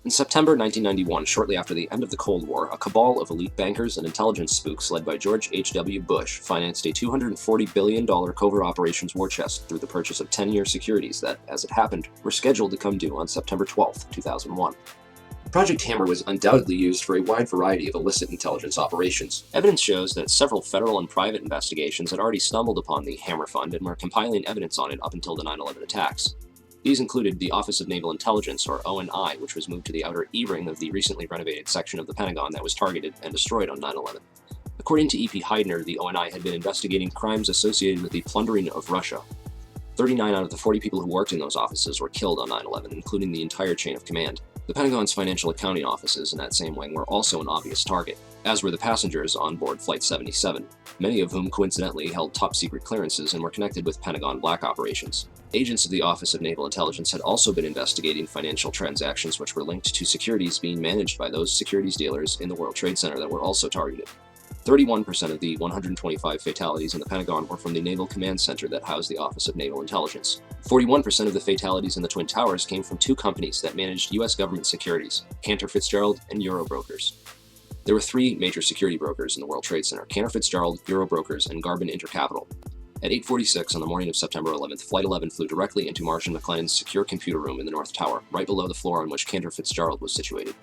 In September 1991, shortly after the end of the Cold War, a cabal of elite bankers and intelligence spooks led by George H.W. Bush financed a $240 billion covert operations war chest through the purchase of 10-year securities that, as it happened, were scheduled to come due on September 12, 2001. Project Hammer was undoubtedly used for a wide variety of illicit intelligence operations. Evidence shows that several federal and private investigations had already stumbled upon the Hammer Fund and were compiling evidence on it up until the 9/11 attacks. These included the Office of Naval Intelligence, or ONI, which was moved to the outer E-ring of the recently renovated section of the Pentagon that was targeted and destroyed on 9/11. According to E.P. Heidner, the ONI had been investigating crimes associated with the plundering of Russia. 39 out of the 40 people who worked in those offices were killed on 9/11, including the entire chain of command. The Pentagon's financial accounting offices in that same wing were also an obvious target, as were the passengers on board Flight 77, many of whom coincidentally held top-secret clearances and were connected with Pentagon black operations. Agents of the Office of Naval Intelligence had also been investigating financial transactions which were linked to securities being managed by those securities dealers in the World Trade Center that were also targeted. 31% of the 125 fatalities in the Pentagon were from the Naval Command Center that housed the Office of Naval Intelligence. 41% of the fatalities in the Twin Towers came from two companies that managed U.S. government securities, Cantor Fitzgerald and Eurobrokers. There were three major security brokers in the World Trade Center: Cantor Fitzgerald, Eurobrokers, and Gardner Intercapital. At 8:46 on the morning of September 11th, Flight 11 flew directly into Marshall McLennan's secure computer room in the North Tower, right below the floor on which Cantor Fitzgerald was situated.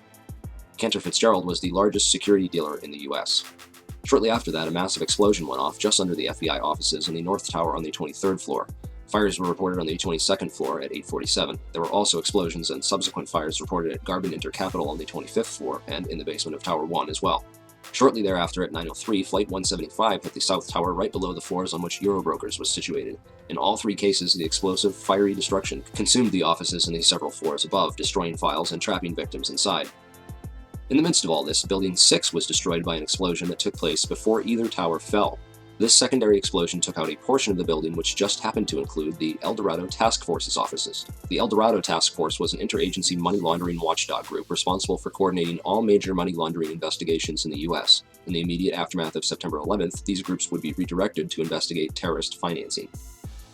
Cantor Fitzgerald was the largest security dealer in the U.S. Shortly after that, a massive explosion went off just under the FBI offices in the North Tower on the 23rd floor. Fires were reported on the 22nd floor at 8:47. There were also explosions and subsequent fires reported at Gardner Intercapital on the 25th floor and in the basement of Tower 1 as well. Shortly thereafter, at 9:03, Flight 175 hit the South Tower right below the floors on which Eurobrokers was situated. In all three cases, the explosive, fiery destruction consumed the offices and the several floors above, destroying files and trapping victims inside. In the midst of all this, Building 6 was destroyed by an explosion that took place before either tower fell. This secondary explosion took out a portion of the building which just happened to include the El Dorado Task Force's offices. The El Dorado Task Force was an interagency money laundering watchdog group responsible for coordinating all major money laundering investigations in the U.S. In the immediate aftermath of September 11th, these groups would be redirected to investigate terrorist financing.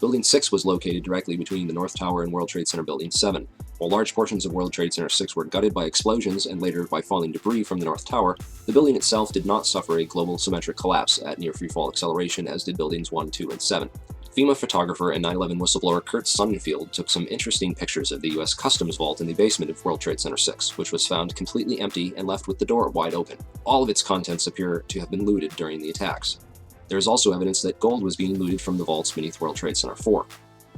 Building 6 was located directly between the North Tower and World Trade Center Building 7. While large portions of World Trade Center 6 were gutted by explosions and later by falling debris from the North Tower, the building itself did not suffer a global symmetric collapse at near freefall acceleration as did Buildings 1, 2, and 7. FEMA photographer and 9/11 whistleblower Kurt Sonnenfeld took some interesting pictures of the U.S. Customs Vault in the basement of World Trade Center 6, which was found completely empty and left with the door wide open. All of its contents appear to have been looted during the attacks. There is also evidence that gold was being looted from the vaults beneath World Trade Center 4.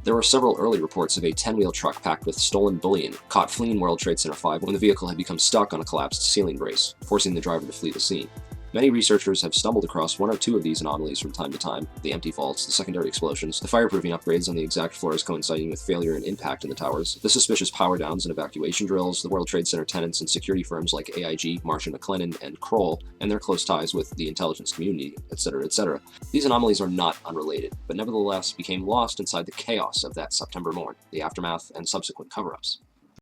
There were several early reports of a 10-wheel truck packed with stolen bullion caught fleeing World Trade Center 5 when the vehicle had become stuck on a collapsed ceiling brace, forcing the driver to flee the scene. Many researchers have stumbled across one or two of these anomalies from time to time: the empty vaults, the secondary explosions, the fireproofing upgrades on the exact floors coinciding with failure and impact in the towers, the suspicious power downs and evacuation drills, the World Trade Center tenants and security firms like AIG, Marshall McLennan, and Kroll, and their close ties with the intelligence community, etc., etc. These anomalies are not unrelated, but nevertheless became lost inside the chaos of that September morn, the aftermath and subsequent cover-ups.